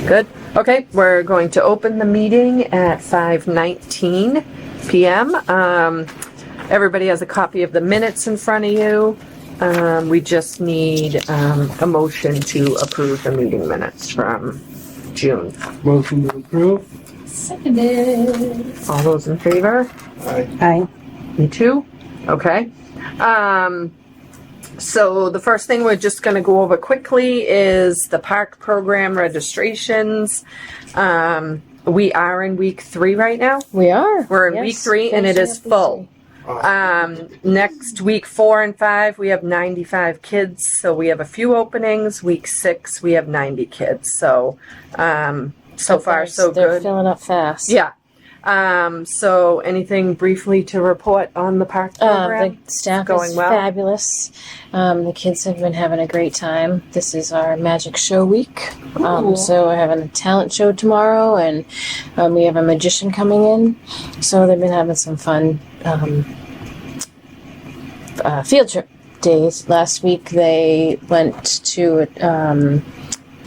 Good. Okay, we're going to open the meeting at 5:19 p.m. Everybody has a copy of the minutes in front of you. We just need a motion to approve the meeting minutes from June. Motion to approve. Seconded. All those in favor? Aye. Aye. Me too. Okay. So the first thing we're just going to go over quickly is the park program registrations. We are in week 3 right now. We are. We're in week 3 and it is full. Next week 4 and 5 we have 95 kids, so we have a few openings. Week 6 we have 90 kids. So so far so They're good. filling up fast. Yeah. So anything briefly to report on the park program? The staff Going is well? fabulous. The kids have been having a great time. This is our magic show week. So we're having a talent show tomorrow, and we have a magician coming in. So they've been having some fun field trip days. Last week they went to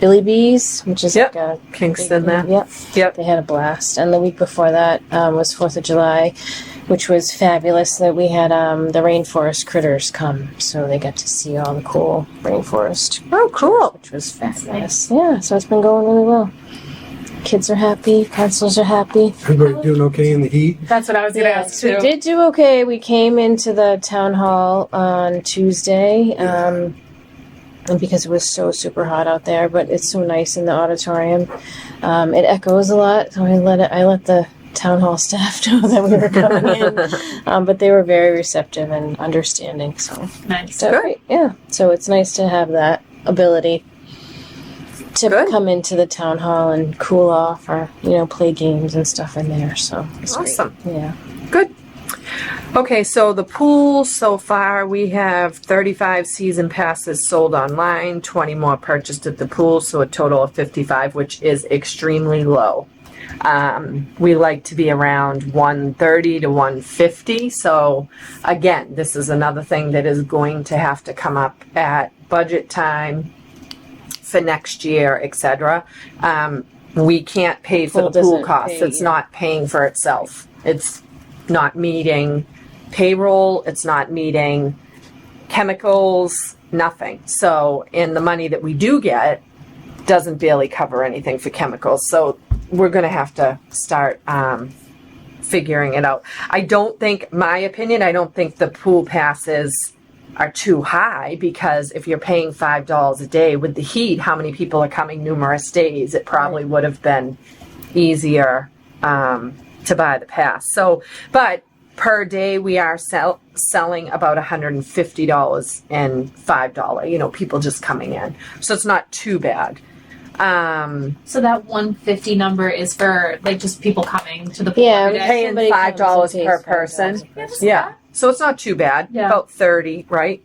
Billy Bees, which is like a Kingston there. Yep. They had a blast. And the week before that was 4th of July, which was fabulous. That we had the rainforest critters come, so they got to see all the cool rainforest. Oh, cool. Which was fabulous. Yeah, so it's been going really well. Kids are happy. Counselors are happy. Everybody doing okay in the heat? That's what I was going to ask too. We did do okay. We came into the town hall on Tuesday. And because it was so super hot out there, but it's so nice in the auditorium. It echoes a lot, so I let the town hall staff know that we were coming in. But they were very receptive and understanding. So Nice. so Good. great. Yeah. So it's nice to have that ability to Good. come into the town hall and cool off, or play games and stuff in there. So it's Awesome. great. Yeah. Good. Okay, so the pool so far, we have 35 season passes sold online, 20 more purchased at the pool, so a total of 55, which is extremely low. We like to be around 130 to 150, so again, this is another thing that is going to have to come up at budget time for next year, etc. We can't pay for the pool costs. It's not paying for itself. It's not meeting payroll, it's not meeting chemicals, nothing. So, and the money that we do get doesn't barely cover anything for chemicals. So we're going to have to start figuring it out. I don't think the pool passes are too high, because if you're paying $5 a day with the heat, how many people are coming numerous days? It probably would have been easier to buy the pass. So, but per day we are selling about $150 and $5, people just coming in. So it's not too bad. So that 150 number is for just people coming to the pool. Yeah, every day? Paying $5 per person. Yeah. So it's not too bad. Yeah. About 30, right?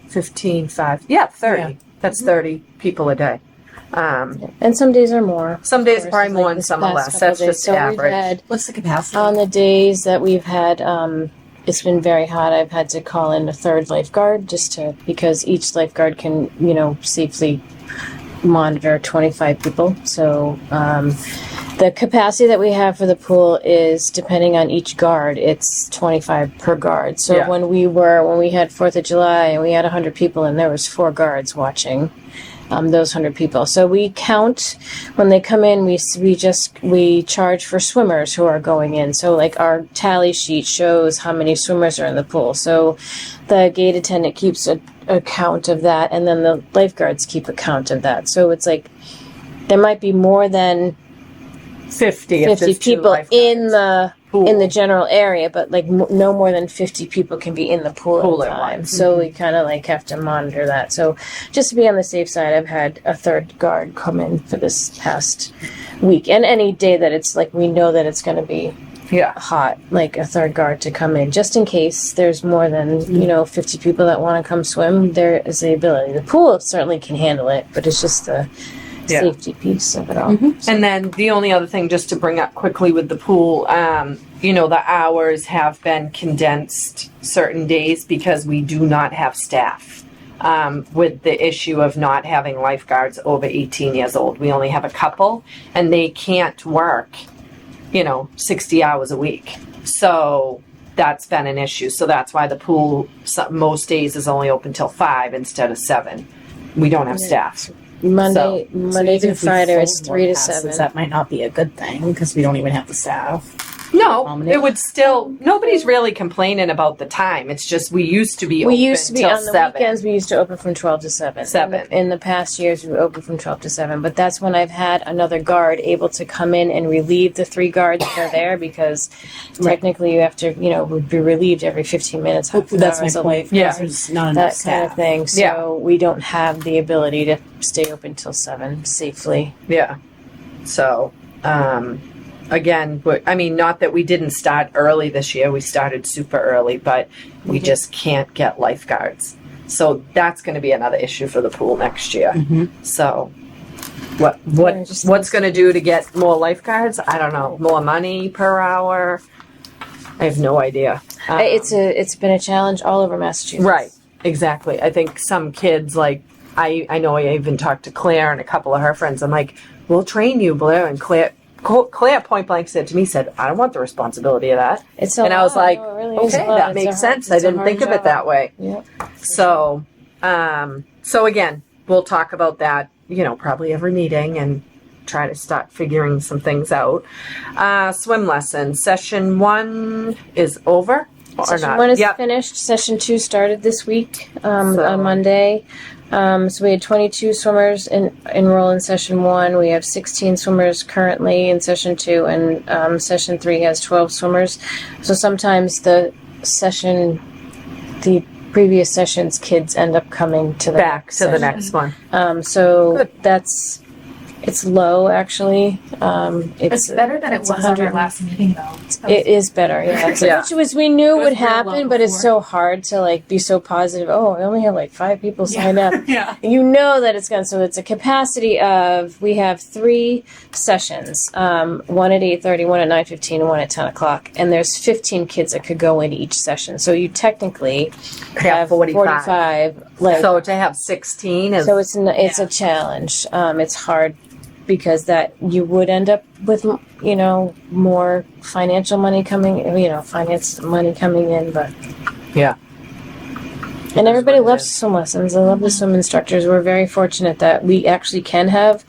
15, 5. Yeah, 30. Yeah. That's 30 people a day. And some days are more. Some days Of course, probably more and this some are past less. couple That's days. just So we've average. had, What's the capacity? on the days that we've had, it's been very hot. I've had to call in a third lifeguard because each lifeguard can, safely monitor 25 people. So, the capacity that we have for the pool is, depending on each guard, it's 25 per guard. So Yeah. when we had 4th of July and we had 100 people and there was 4 guards watching those 100 people. So we count when they come in. We charge for swimmers who are going in. So our tally sheet shows how many swimmers are in the pool. So the gate attendant keeps a count of that, and then the lifeguards keep a count of that. So it's there might be more than 50 if 50 there's 2 people lifeguards. in the general area, but no more than 50 people can be in the pool at a time. once. So we kind of have to monitor that. So just to be on the safe side, I've had a third guard come in for this past week, and any day that it's we know that it's going to be hot, a third guard to come in, just in case there's more than 50 people that want to come swim. There is the ability. The pool certainly can handle it, but it's just the safety piece of it all. And then the only other thing just to bring up quickly with the pool, the hours have been condensed certain days because we do not have staff. with the issue of not having lifeguards over 18 years old. We only have a couple, and they can't work, 60 hours a week. So that's been an issue. So that's why the pool most days is only open till 5 instead of 7. We don't have staff. Monday Even through if we Friday sold is more 3 to passes, 7. That might not be a good thing because we don't even have the staff. No, it would still. Nobody's really complaining about the time. It's just we used to be. We open used to be till on the 7. weekends. We used to open from 12 to 7. 7. In the past years, we opened from 12 to 7. But that's when I've had another guard able to come in and relieve the 3 guards that are there because technically you have to, would be relieved every 15 minutes. Half an That's hour, my so point. Yeah. There's not enough that staff. kind of thing. So Yeah. we don't have the ability to stay open till 7 safely. Yeah. So, again, not that we didn't start early this year. We started super early, but we just can't get lifeguards. So that's going to be another issue for the pool next year. So, what's going to do to get more lifeguards? I don't know. More money per hour? I have no idea. It's been a challenge all over Massachusetts. Right. Exactly. I think some kids, like, I know I even talked to Claire and a couple of her friends. I'm like, we'll train you, Blair. And Claire point blank said to me, I don't want the responsibility of that. It's a And I was lot. like, No, it really is a okay, lot. that It's makes a hard- sense. I it's a didn't hard think of it job. that way. Yeah. So, so again, we'll talk about that, probably every meeting and try to start figuring some things out. Swim lesson. Session 1 is over or Session not? 1 is Yep. finished. Session 2 started this week on So- Monday. So we had 22 swimmers enroll in Session 1. We have 16 swimmers currently in Session 2, and Session 3 has 12 swimmers. So sometimes the previous session's kids end up coming to the Back next to the session. next one. So Good. it's low actually. It's better than it it's was on our 100 last meeting, though. It is better, yeah. Yeah. Which was we knew It would was real low happen, but it's before. so hard to be so positive. Oh, I only have 5 people signed up. Yeah. You know that it's gonna. So it's a capacity of we have 3 sessions, one at 8:30, one at 9:15, and one at 10 o'clock. And there's 15 kids that could go in each session. So you technically have 45. So to have 16 is so it's a challenge. It's hard because that you would end up with more financial money coming in, but yeah. and everybody what it loves is. swim lessons. I love the swim instructors. We're very fortunate that we actually can have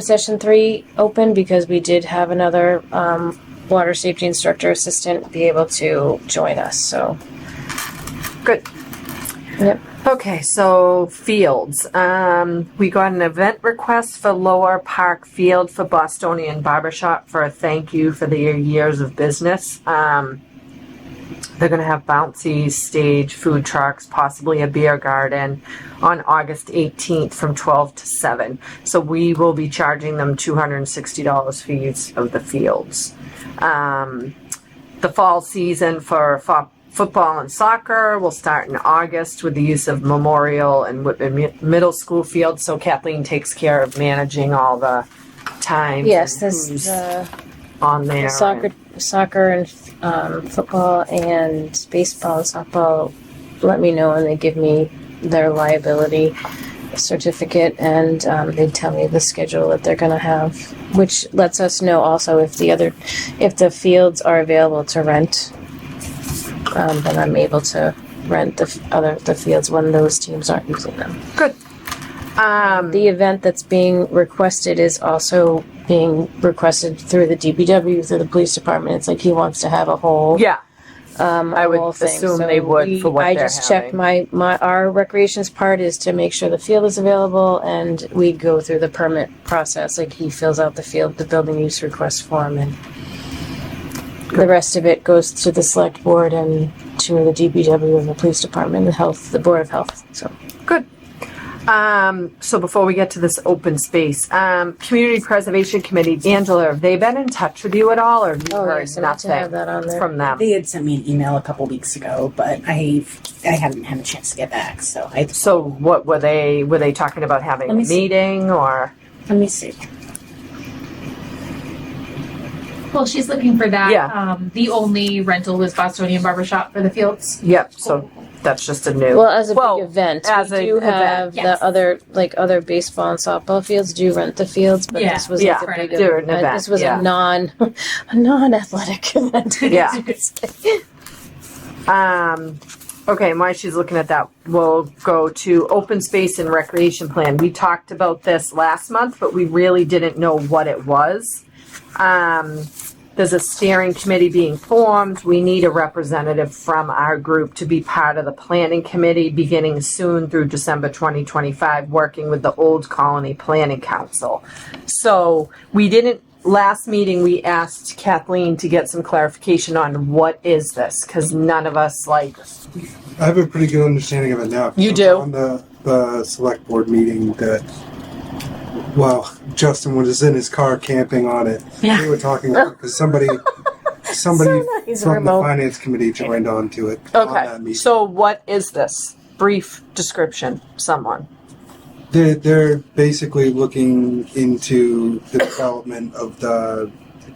session 3 open because we did have another water safety instructor assistant be able to join us. So Good. yep. Okay, so fields. We got an event request for Lower Park Field for Bostonian Barbershop for a thank you for their years of business. They're going to have bouncy stage, food trucks, possibly a beer garden on August 18th from 12 to 7. So we will be charging them $260 for use of the fields. The fall season for football and soccer will start in August with the use of Memorial and Whitman Middle School fields. So Kathleen takes care of managing all the times. Yes, and this who's the on there. soccer and football and baseball and softball let me know and they give me their liability certificate and they tell me the schedule that they're going to have, which lets us know also if the fields are available to rent. Then I'm able to rent the fields when those teams aren't using them. Good. The event that's being requested is also being requested through the DPW, through the police department. It's like he wants to have a whole Yeah. I would whole thing. assume So they would for what I they're just checked having. our recreations part is to make sure the field is available, and we go through the permit process. Like he fills out the building use request form, and the rest of it goes to the select board and to the DPW and the police department and the board of health. So Good. So before we get to this open space, Community Preservation Committee, Angela, have they been in touch with you at all, or have you heard yes, I meant to nothing have that on there. from them? They had sent me an email a couple weeks ago, but I haven't had a chance to get back. So So what were they? Were they talking about having Let a me see. meeting or? let me see. Well, she's looking for that. Yeah. The only rental was Bostonian Barbershop for the fields. Yep. So That's just a new. Well, as a Well, big event, as we a do event, have yes. the other baseball and softball fields do rent the fields, but Yeah, this was yeah, like a big they're an event. event, This was yeah. a non-athletic event. I guess Yeah. you could say. Okay, and while she's looking at that, we'll go to open space and recreation plan. We talked about this last month, but we really didn't know what it was. There's a steering committee being formed. We need a representative from our group to be part of the planning committee beginning soon through December 2025, working with the Old Colony Planning Council. So we didn't, last meeting, we asked Kathleen to get some clarification on what is this, because none of us I have a pretty good understanding of it now. You I was do? On the select board meeting that, well, Justin was in his car camping on it. Yeah. We were talking about it because somebody So nice, from remote. the finance committee joined on to it on Okay, that meeting. so what is this? Brief description, someone. They're basically looking into the development of the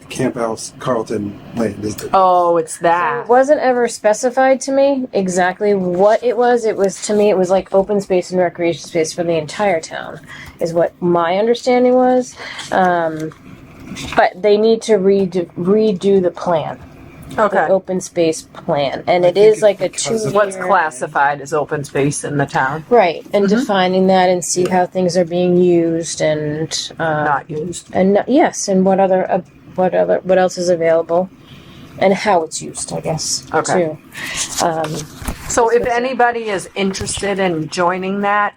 Camp House Carlton land. Oh, it's It that. wasn't ever specified to me exactly what it was. It was, to me, it was like open space and recreation space for the entire town, is what my understanding was. But they need to redo the plan, Okay. the open space plan, and I it think is it's like a because of 2-year. What's classified as open space in the town? Right, and Mm-hmm. defining that and see how things are being used and Not used. yes, and what else is available, and how it's used, I guess. Okay. Too. So if anybody is interested in joining that,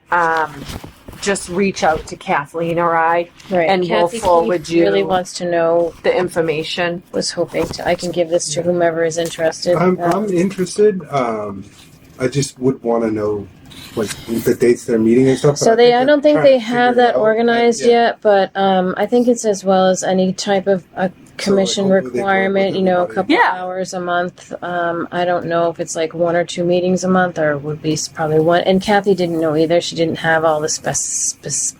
just reach out to Kathleen or I, Right. and we'll Kathy forward Keith really you wants to know. the information. Was hoping to. I can give this to whomever is interested. I'm interested. I just would want to know like the dates they're meeting and stuff. So but I don't think they're they trying to have figure it that out. organized Yeah. yet, but I think it's as well as any type of a commission hopefully they work with requirement. A everybody. couple Yeah. hours a month. I don't know if it's like 1 or 2 meetings a month, or would be probably one. And Kathy didn't know either. She didn't have all the specifics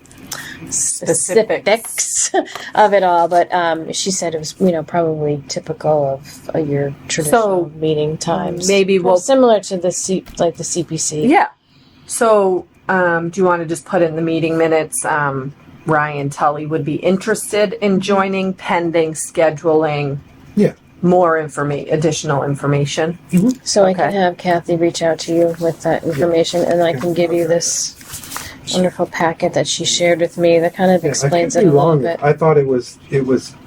of it all, but she said it was probably typical of your traditional meeting times. maybe we'll- similar to the CPC. Yeah. So, do you want to just put in the meeting minutes? Ryan Tully would be interested in joining pending scheduling Yeah. more additional information. So I can Okay. have Kathy reach out to you with that information, and I can give you this wonderful packet that she shared with me that kind of explains I it could a be little wrong. bit. I thought it was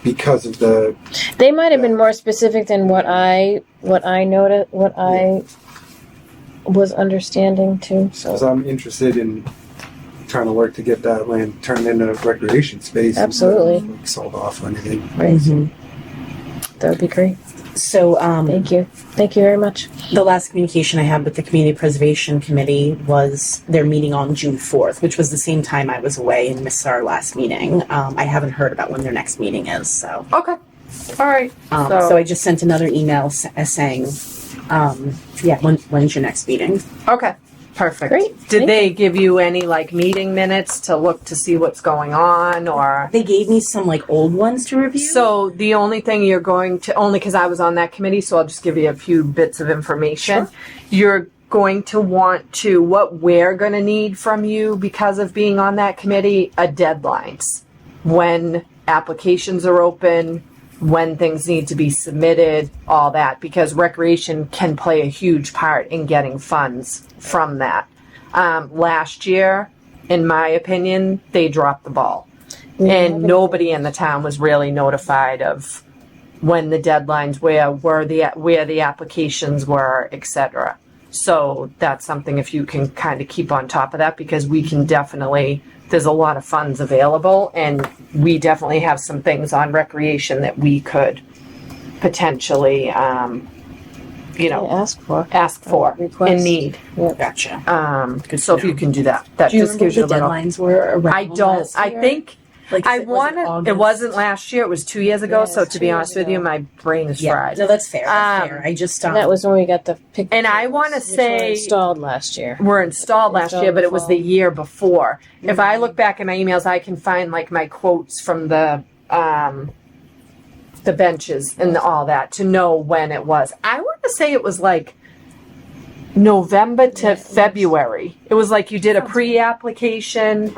because of the They might have been more specific than what I noted, what I was understanding too. because So I'm interested in trying to work to get that land turned into recreation space. Absolutely. And not, like, sold off or anything. right, that would be great. So, Thank you very much. the last communication I had with the Community Preservation Committee was their meeting on June 4th, which was the same time I was away and missed our last meeting. I haven't heard about when their next meeting is, so. Okay. All right. So I just sent another email saying, when's your next meeting? Okay. Perfect. Great. Did Thank they give you any meeting minutes to look to see what's going on, or? They gave me some old ones to review. So the only thing you're going to, only because I was on that committee, so I'll just give you a few bits of information. Sure. You're going to want to, what we're going to need from you because of being on that committee, deadlines. When applications are open, when things need to be submitted, all that, because recreation can play a huge part in getting funds from that. Last year, in my opinion, they dropped the ball. And nobody in the town was really notified of when the deadlines where the applications were, etc. So that's something, if you can kind of keep on top of that, because we can definitely, there's a lot of funds available, and we definitely have some things on recreation that we could potentially, Ask for. ask for Request. and need. Gotcha. So if you can do that, that Do you just remember gives you a what the little. deadlines were around I don't. last I year? think I Was want to. It August? wasn't last year. It was 2 years ago. Yeah, So it's to 2 be years honest with you, ago. my brain is Yeah, fried. no, that's fair. That's fair. I just And that was when we got the pictures. And I wanna which were say- installed last year. Were installed last Installed year, but it was the before. year before. If I look back in my emails, I can find my quotes from the benches and all that to know when it was. I want to say it was November to Yeah, it was. February. It was like you did a pre-application,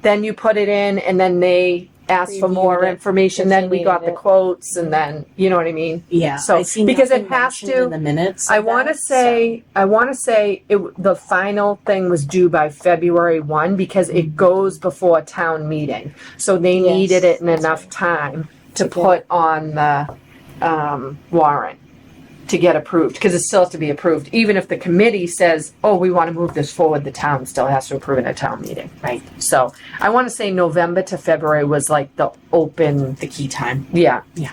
then you put it in, and then they asked for more Reviewed it information. if Then they we got the needed it. quotes, and then you know what I mean. Yeah. So I see because it nothing has mentioned to. in the minutes. I of want to that, say, the final thing was due by February 1 because it goes before town meeting. So they Yes, needed it in that's enough right. time to To get put on the warrant to get approved because it still has to be approved. Even if the committee says, oh, we want to move this forward, the town still has to approve it at town meeting. Right. So I want to say November to February was like the open, the key time. yeah. Yeah.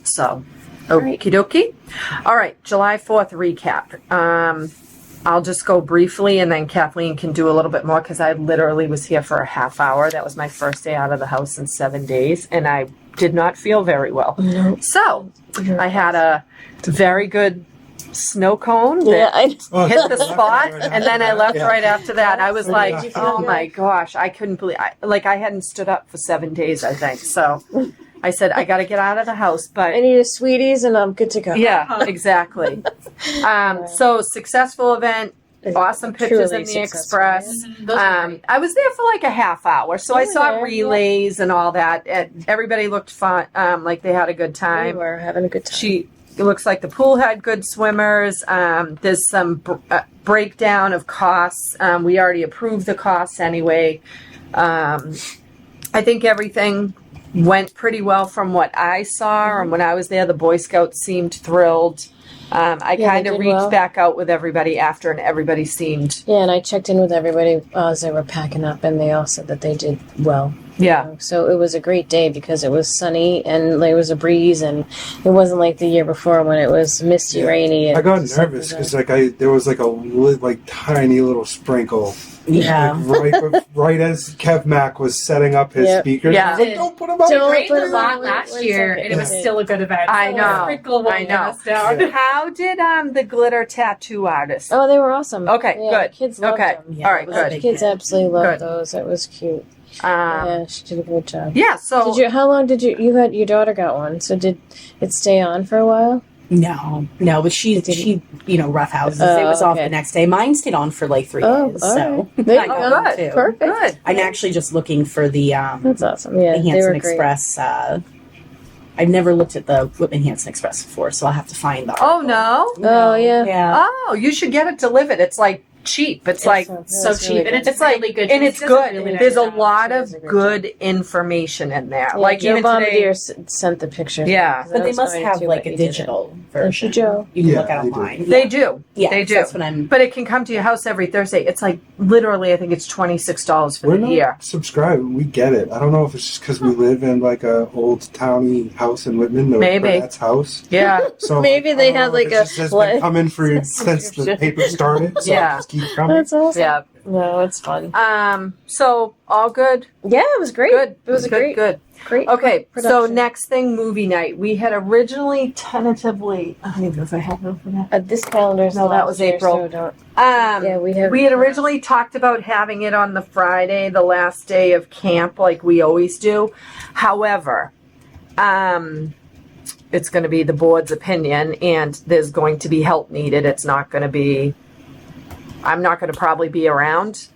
So, Right. okie dokie. All right, July 4th recap. I'll just go briefly and then Kathleen can do a little bit more because I literally was here for a half hour. That was my first day out of the house in 7 days and I did not feel very well. No. So, I had a very good snow cone Yeah, that I hit the spot and then I left Yeah. right after that. I was So like, did you feel oh good? my gosh, I couldn't believe I hadn't stood up for 7 days, I think. So I said, I got to get out of the house, but I need a Sweeties and I'm good to go. yeah, exactly. So successful event, awesome pictures Truly in the successful, Express. Those are great. I was there for like a half hour, so I You were saw there, relays and all that. And everybody looked fun, like they had a good We time. were having a good time. It looks like the pool had good swimmers. There's some breakdown of costs. We already approved the costs anyway. I think everything went pretty well from what I saw, and when I was there, the Boy Scouts seemed thrilled. I Yeah, kind they of did reached well. back out with everybody after, and everybody seemed, Yeah, and I checked in with everybody as they were packing up, and they all said that they did well. yeah. So it was a great day because it was sunny and there was a breeze, and it wasn't like the year before when it was misty, Yeah. rainy. And I got just nervous like because there was like tiny little sprinkle. Yeah. Right as Kev Mack was setting up his Yep. speakers. Yeah. I was like, don't put them out. Don't Rained put a them lot on last one year, second. and it was Yeah. still a good event. I So know. Sprinkle won't I get know. us down. Yeah. How did the glitter tattoo artist? Oh, they were awesome. Okay, Yeah, good. the kids loved Okay. them. Yeah, All right, it was a good. big Kids hit. absolutely loved Good. those. It was cute. Yeah. Yeah, she did a good job. So Did you? How long did you had your daughter got one? So did it stay on for a while? No, but she roughhouses. Oh, It was off okay. the next day. Mine stayed on for like 3 Oh, days. all So right. There I you got go. one Good. too. Perfect. good. I'm actually just looking for the That's awesome. Yeah, the they Hanson were great. Express. I've never looked at the Whitman Hanson Express before, so I'll have to find the Oh article. no. Oh, yeah. Yeah. Oh, you should get it delivered. It's like cheap. It's like So cheap, and it's like really good. and it's She does a good. really nice There's a job. lot She of does a great good information in there. Yeah, like Joe even today. Bombardier sent the picture. Yeah. But they must have like a digital version. Joe. You can Yeah, look at they do. online. They do. Yeah, they do. That's what I'm. But it can come to your house every Thursday. It's like literally, I think it's $26 for We're the not year. subscribed. We get it. I don't know if it's just because we live in like a old towny house in Whitman. Maybe. Burnette's house. Yeah. So Maybe they I don't had, know if like, it's a just has what? been coming for since the paper started. So Yeah. it just keep coming. That's awesome. Yeah. No, it's fun. So all good. Yeah, it was great. Good. It was a good. Good. great. Okay. So production. next thing, movie night. We had originally tentatively. I don't even know if I have it for that. This calendar's No, that was April. So don't. Yeah, we have. we had originally talked about having it on the Friday, the last day of camp, like we always do. However, it's going to be the board's opinion, and there's going to be help needed. It's not going to be. I'm not going to probably be around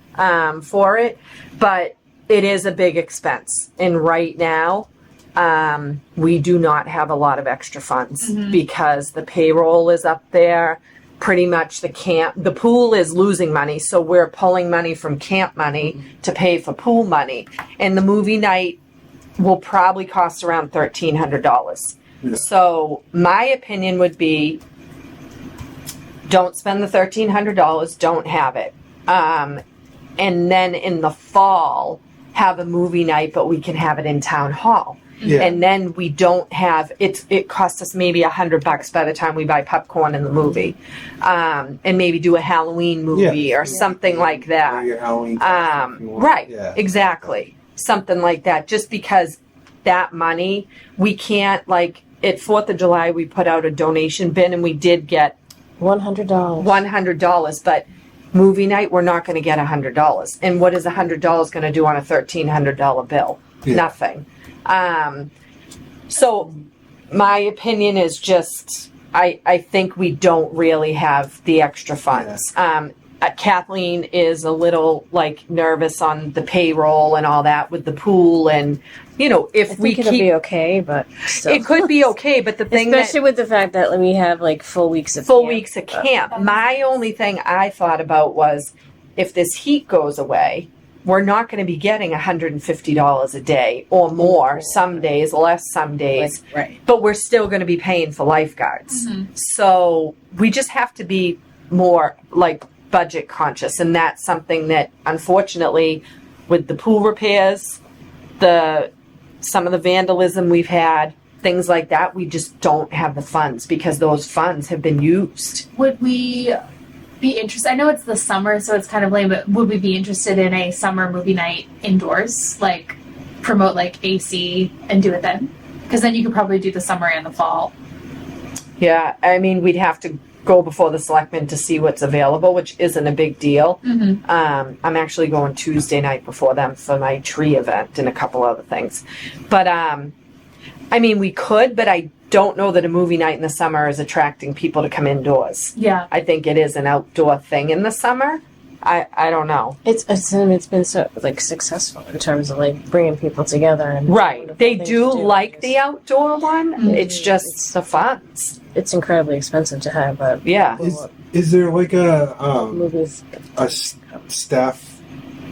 for it, but it is a big expense. And right now, we do not have a lot of extra funds because the payroll is up there. Pretty much the pool is losing money, so we're pulling money from camp money to pay for pool money. And the movie night will probably cost around $1,300. Yeah. So my opinion would be, don't spend the $1,300, don't have it. And then in the fall, have a movie night, but we can have it in town hall. Yeah. And then we don't have it costs us maybe $100 by the time we buy popcorn in the movie. And maybe do a Halloween movie or something like that. Or your Halloween costume if you want. Right, Yeah. exactly. Something like that. Just because that money, we can't, like, at 4th of July, we put out a donation bin and we did get $100. $100, but movie night, we're not going to get $100. And what is $100 going to do on a $1,300 bill? Yeah. Nothing. So my opinion is just I think we don't really have the extra funds. Kathleen is a little like nervous on the payroll and all that with the pool, and you know, I if think we it'll keep be okay, but still. it could be okay, but the thing Especially that with the fact that we have like full weeks of full camp. weeks of camp. My only thing I thought about was if this heat goes away, we're not going to be getting $150 a day or more. Some days, less some days. Right. But we're still going to be paying for lifeguards. So we just have to be more like budget conscious, and that's something that unfortunately with the pool repairs, some of the vandalism we've had, things like that, we just don't have the funds because those funds have been used. Would we be interested? I know it's the summer, so it's kind of lame, but would we be interested in a summer movie night indoors? Like promote like AC and do it then? Because then you could probably do the summer and the fall. Yeah, I mean, we'd have to go before the selectmen to see what's available, which isn't a big deal. I'm actually going Tuesday night before them for my tree event and a couple other things. But, I mean, we could, but I don't know that a movie night in the summer is attracting people to come indoors. Yeah. I think it is an outdoor thing in the summer. I don't know. It's been so like successful in terms of like bringing people together and Right. wonderful They things do to like the outdoor one. It's just It's- the funds. It's incredibly expensive to have, but Yeah. Is there like a movies. staff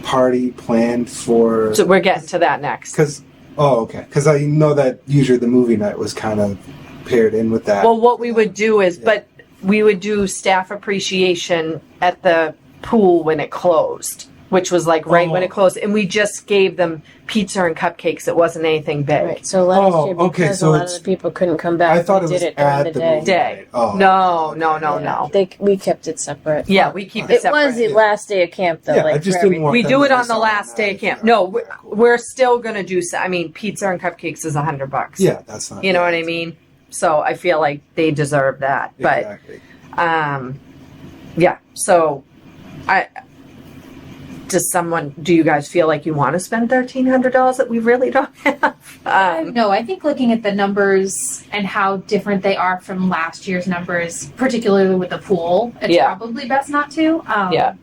party planned for? So we're getting to that next. Because I know that usually the movie night was kind of paired in with that. Well, what we would do is, but we would do staff appreciation at the pool when it closed, which was like right when it closed, and we just gave them pizza and cupcakes. It wasn't anything big. Right. So last year, okay, because so a lot of it's- the people couldn't come back, I thought we it was did it during at the the day. movie Day. night. Oh, No, okay. no. We kept it separate. Yeah, we keep it It was the separate. last day of camp, though. Yeah, like I just for didn't want We them do to it on miss the out last on day that of if camp. they're No, not cool. we're still gonna do. I mean, pizza and cupcakes is $100. Yeah, that's not. You know what I mean? So I feel like they deserve that. But Exactly. yeah. So do you guys feel like you want to spend $1,300 that we really don't have? No, I think looking at the numbers and how different they are from last year's numbers, particularly with the pool, it's Yeah. probably best not to. Yeah.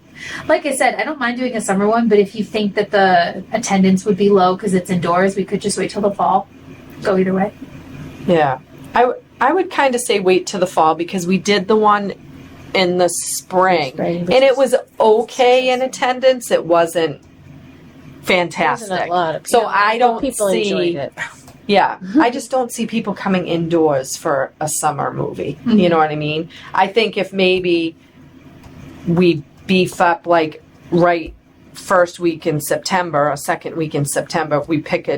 Like I said, I don't mind doing a summer one, but if you think that the attendance would be low because it's indoors, we could just wait till the fall. Go either way. Yeah. I would kind of say wait till the fall because we did the one in the spring. Spring, And it was okay in attendance. It wasn't Wasn't fantastic. a lot of So people. I don't People see. enjoyed it. Yeah, I just don't see people coming indoors for a summer movie. You know what I mean? I think if maybe we beef up like right first week in September or second week in September, if we pick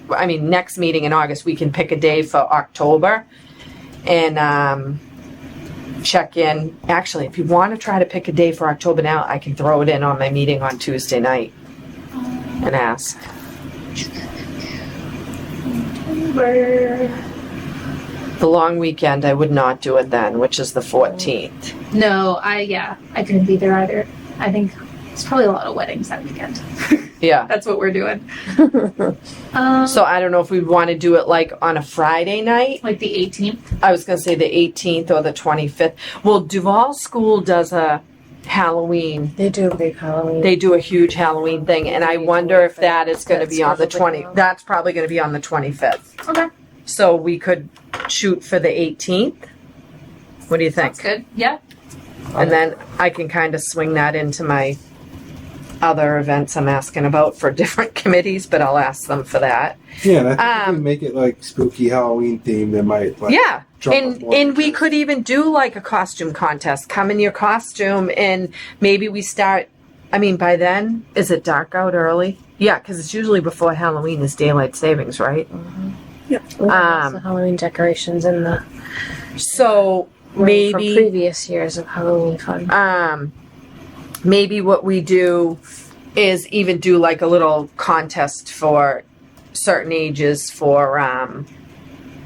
next meeting in August, we can pick a day for October and check in. Actually, if you want to try to pick a day for October now, I can throw it in on my meeting on Tuesday night and ask. The long weekend, I would not do it then, which is the 14th. No, I couldn't be there either. I think it's probably a lot of weddings that weekend. Yeah. That's what we're doing. So I don't know if we'd want to do it like on a Friday night. Like the 18th. I was going to say the 18th or the 25th. Well, Duval School does a Halloween. They do a big Halloween. They do a huge Halloween thing, and I wonder if that is going to be on the That's probably 20th. That's probably going to be on the 25th. Okay. So we could shoot for the 18th. What do you think? That's good. Yeah. And then I can kind of swing that into my other events I'm asking about for different committees, but I'll ask them for that. Yeah, and I think if we make it like spooky Halloween theme, they might like. Yeah. jump And on board and with we it. could even do like a costume contest. Come in your costume and maybe we start by then is it dark out early? Yeah, cuz it's usually before Halloween is daylight savings, right? We have lots of Halloween decorations in the So from maybe previous years of Halloween fun. maybe what we do is even do like a little contest for certain ages for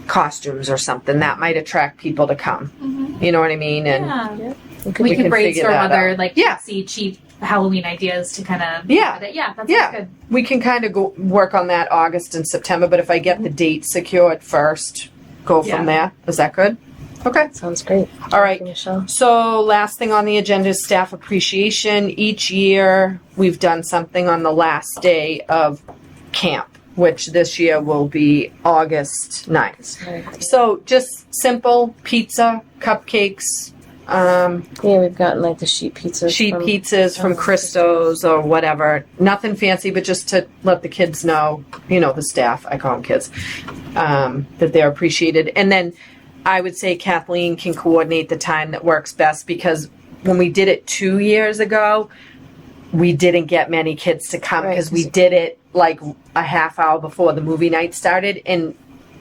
costumes or something that might attract people to come. You know what I mean? And Yeah. We could We we could can figure brainstorm that other out. like Yeah. cutesy, cheap Halloween ideas to kind of Yeah. Yeah, that's Yeah. good. we can kind of go work on that August and September, but if I get the date secured first, go from there. Is that good? Okay. Sounds great. All right. Thank you, Michelle. So last thing on the agenda is staff appreciation. Each year we've done something on the last day of camp, which this year will be August 9th. So just simple pizza, cupcakes, Yeah, we've gotten like the sheet pizzas. pizzas from Christo's or whatever. Nothing fancy, but just to let the kids know, the staff, I call them kids, that they're appreciated. And then I would say Kathleen can coordinate the time that works best, because when we did it 2 years ago, we didn't get many kids to come because we did it like a half hour before the movie night started, and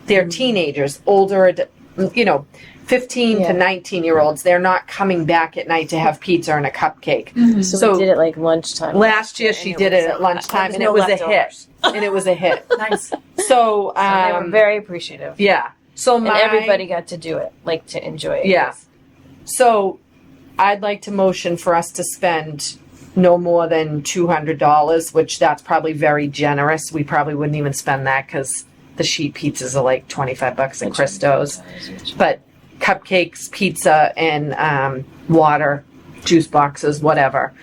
they're teenagers, older, 15 to 19-year-olds. They're not coming back at night to have pizza and a cupcake. So we did it like lunchtime. Last year she did it at lunchtime, and it was a hit. And it was a hit. Nice. So, they were very appreciative. yeah. So And everybody got to do it, like to enjoy it. Yeah. So I'd like to motion for us to spend no more than $200, which that's probably very generous. We probably wouldn't even spend that because the sheet pizzas are like $25 at Christo's. But cupcakes, pizza, and water, juice boxes, whatever.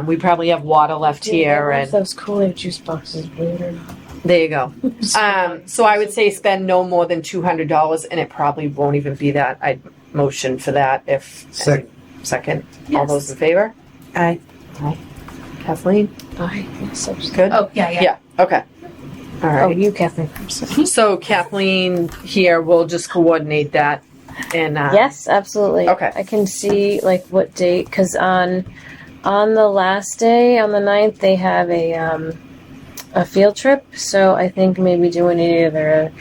We probably have water left here, I love and those cooler juice boxes, believe it or not. there you go. So I would say spend no more than $200, and it probably won't even be that. I'd motion for that if second. All Yes. those in favor? Aye. Kathleen? Bye. Yes, Good? Oh, yeah. Yeah, okay. All Oh, right. you, Kathleen. I'm sorry. So Kathleen here will just coordinate that. And Yes, absolutely. Okay. I can see like what date, because on the last day, on the 9th, they have a field trip. So I think maybe doing it either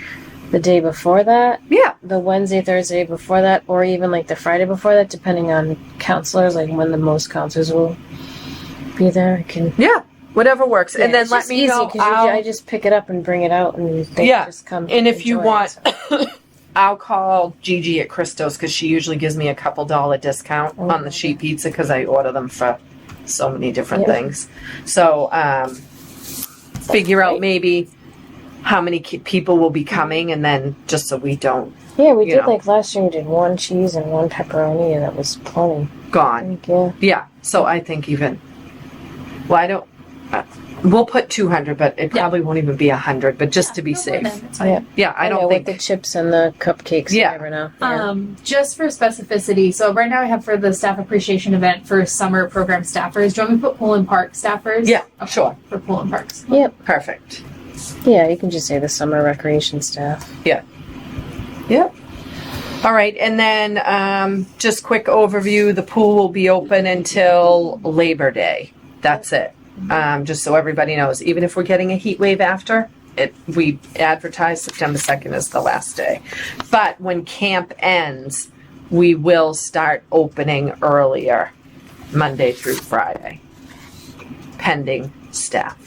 the day before that, yeah, the Wednesday, Thursday before that, or even like the Friday before that, depending on counselors, like when the most counselors will be there. I can. yeah, whatever works. And then it's let just me easy, know. 'cause I just pick it up and bring it out, and they Yeah, just come. And if you enjoy want, it. I'll call Gigi at Christo's because she usually gives me a couple $1 discount on the sheet pizza because I order them for so many different Yeah. things. So figure out maybe how many people will be coming, and then just so we don't Yeah, we you did know. like last year. We did 1 cheese and 1 pepperoni, and that was plenty. I gone. think, yeah. Yeah. So I think even. Well, I don't. We'll put 200, but it probably won't even be 100. But just to be safe. Yeah. Yeah, I don't know, think. with the chips and the cupcakes. Yeah. You never know. Yeah. Just for specificity, so right now I have for the staff appreciation event for summer program staffers. Do you want me to put pool and park staffers? Yeah, Okay, sure. For pool and parks. Yep. Perfect. Yeah, you can just say the summer recreation staff. Yep. All right, and then just quick overview. The pool will be open until Labor Day. That's it. Just so everybody knows, even if we're getting a heat wave after, we advertise September 2nd as the last day. But when camp ends, we will start opening earlier, Monday through Friday, pending staff.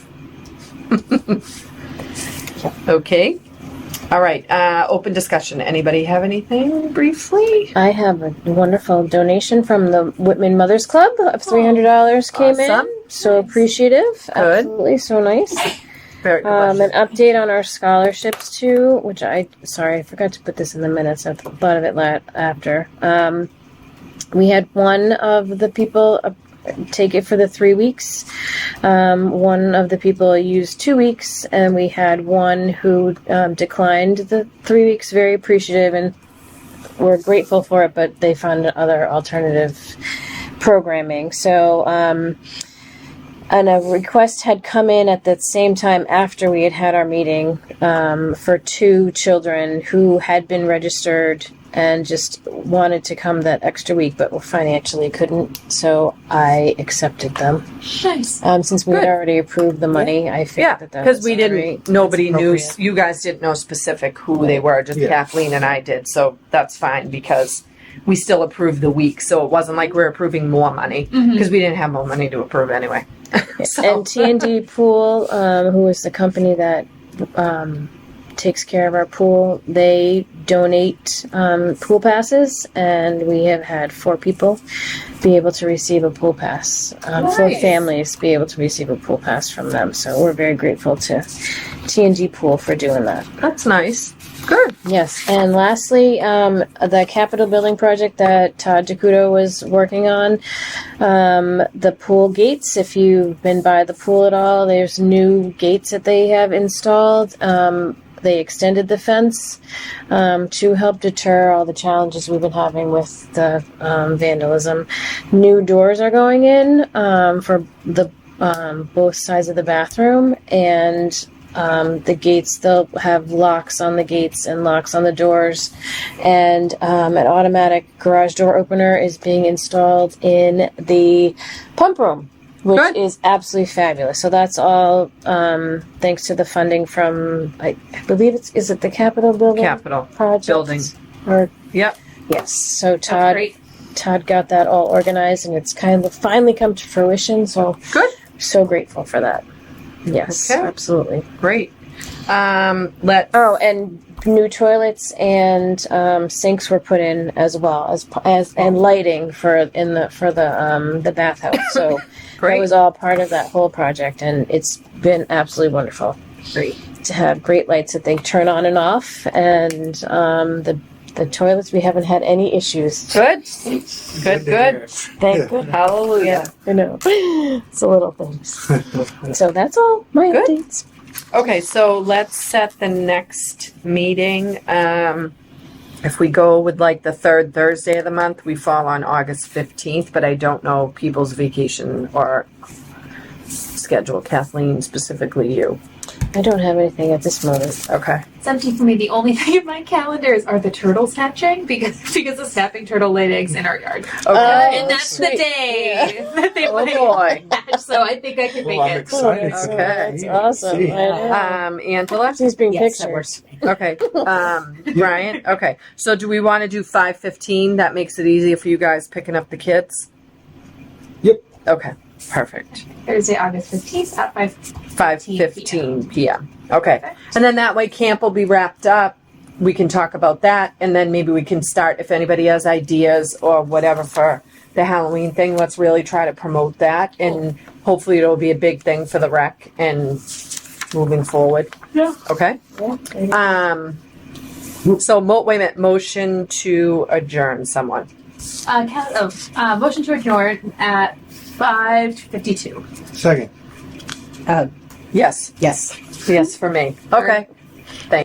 Okay. All right. Open discussion. Anybody have anything briefly? I have a wonderful donation from the Whitman Mothers Club of $300 came Awesome. in. So appreciative. Good. Absolutely. So nice. Very good. An update on our scholarships too, which I forgot to put this in the minutes. I thought of it after. We had one of the people take it for the 3 weeks. One of the people used 2 weeks, and we had one who declined the 3 weeks. Very appreciative, and we're grateful for it, but they found other alternative programming. So, and a request had come in at the same time after we had our meeting for 2 children who had been registered and just wanted to come that extra week, but financially couldn't. So I accepted them. Nice. Since we had Good. already approved the money, I Yeah, figured that because was we all didn't. right. Nobody That's knew. appropriate. You guys didn't know specific who they were. Just Yeah. Kathleen and I did. So that's fine because we still approved the week. So it wasn't like we're approving more money because we didn't have more money to approve anyway. So- And T&D Pool, who is the company that takes care of our pool, they donate pool passes, and we have had 4 people be able to receive a pool pass. 4 Nice. families be able to receive a pool pass from them. So we're very grateful to T&D Pool for doing that. That's nice. Good. Yes, and lastly, the Capitol building project that Todd DeCudo was working on, the pool gates. If you've been by the pool at all, there's new gates that they have installed. They extended the fence to help deter all the challenges we've been having with the vandalism. New doors are going in for the both sides of the bathroom, and the gates, they'll have locks on the gates and locks on the doors, and an automatic garage door opener is being installed in the pump room, which Good. is absolutely fabulous. So that's all thanks to the funding from, I believe is it the Capitol building? Capitol project? building. Or, Yep. yes, so That's Todd great. got that all organized, and it's kind of finally come to fruition, so Good. so grateful for that. Yes, Okay. absolutely. Great. Oh, and new toilets and sinks were put in as well as and lighting for the bathhouse. So Great. that was all part of that whole project, and it's been absolutely wonderful. Great. To have great lights that they turn on and off, and the toilets, we haven't had any issues. Good. Good. Good. Thank goodness. Hallelujah. I know. It's the little things. So that's all my Good. updates. Okay, so let's set the next meeting. If we go with like the third Thursday of the month, we fall on August 15th, but I don't know people's vacation or schedule. Kathleen, specifically you. I don't have anything at this moment. Okay. It's empty for me. The only thing in my calendar are the turtles hatching because the snapping turtle laid eggs in our yard. Okay. And that's the sweet. day that they Oh, lay boy. hatch. So I think I can Well, make I'm it. excited. Oh, Okay. that's awesome. See. I know. Angela? She's being Yes, that pictured. works. Okay. Ryan? Okay. So do we want to do 5:15? That makes it easier for you guys picking up the kids? Yep. Okay. Perfect. Thursday, August 15th at 5. 5:15 p.m. Okay. And then that way camp will be wrapped up. We can talk about that, and then maybe we can start, if anybody has ideas or whatever for the Halloween thing, let's really try to promote that, and hopefully it'll be a big thing for the rec and moving forward. Yeah. Okay? Yeah. So, wait a minute, motion to adjourn someone. Motion to adjourn at 5:52. Second. Yes. Yes. Yes for me. Okay. Thank